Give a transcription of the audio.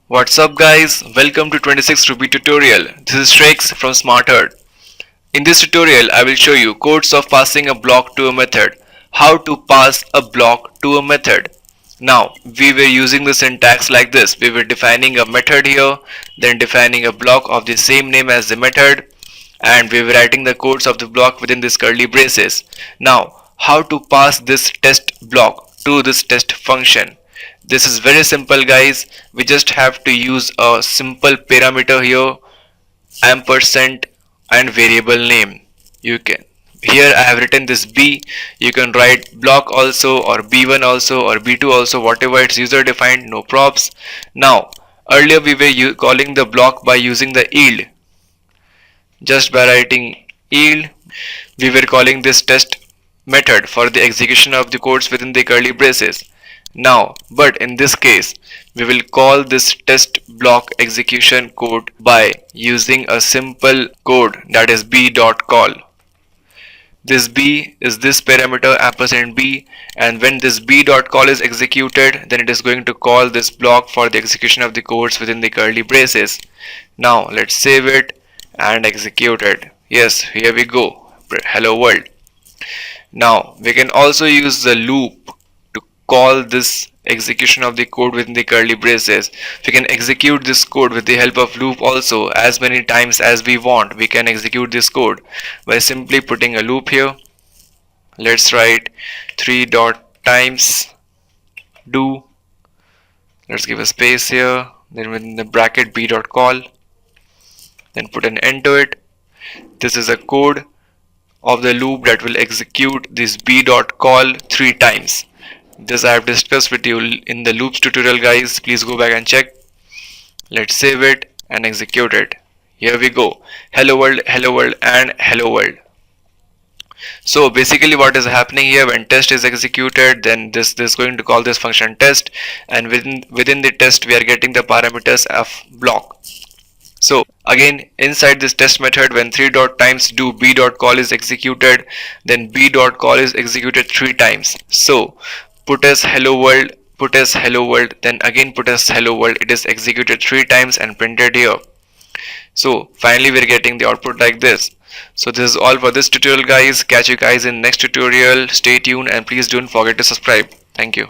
What's up guys, welcome to 26 Ruby tutorial. This is Strex from SmartHerd. In this tutorial I will show you codes of passing a block to a method, how to pass a block to a method. Now we were using the syntax like this, we were defining a method here, then defining a block of the same name as the method, and we were writing the codes of the block within this curly braces. Now how to pass this test block to this test function. This is very simple guys, we just have to use a simple parameter here, ampersand and variable name. You can here I have written this b, you can write block also or b1 also or b2 also, whatever it's user defined, no props. Now earlier we were calling the block by using the yield. Just by writing yield we were calling this test method for the execution of the codes within the curly braces. Now, but in this case, we will call this test block execution code by using a simple code, that is b.call. This b is this parameter ampersand b, and when this b.call is executed, then it is going to call this block for the execution of the codes within the curly braces. Now let's save it and execute it. Yes, here we go. Hello world. Now we can also use the loop to call this execution of the code within the curly braces. We can execute this code with the help of loop also as many times as we want. We can execute this code by simply putting a loop here. Let's write 3 dot times do. Let's give a space here, then within the bracket b dot call, then put an end to it. This is a code of the loop that will execute this b.call 3 times. This I have discussed with you in the loops tutorial guys, please go back and check. Let's save it and execute it. Here we go, hello world and hello world. So basically what is happening here, when test is executed, then this is going to call this function test, and within the test we are getting the parameters of block. So again inside this test method, when 3 dot times do b dot call is executed, then b dot call is executed 3 times. So put as hello world, then again put as hello world. It is executed 3 times and printed here. So finally we're getting the output like this. So this is all for this tutorial guys. Catch you guys in next tutorial. Stay tuned and please don't forget to subscribe. Thank you.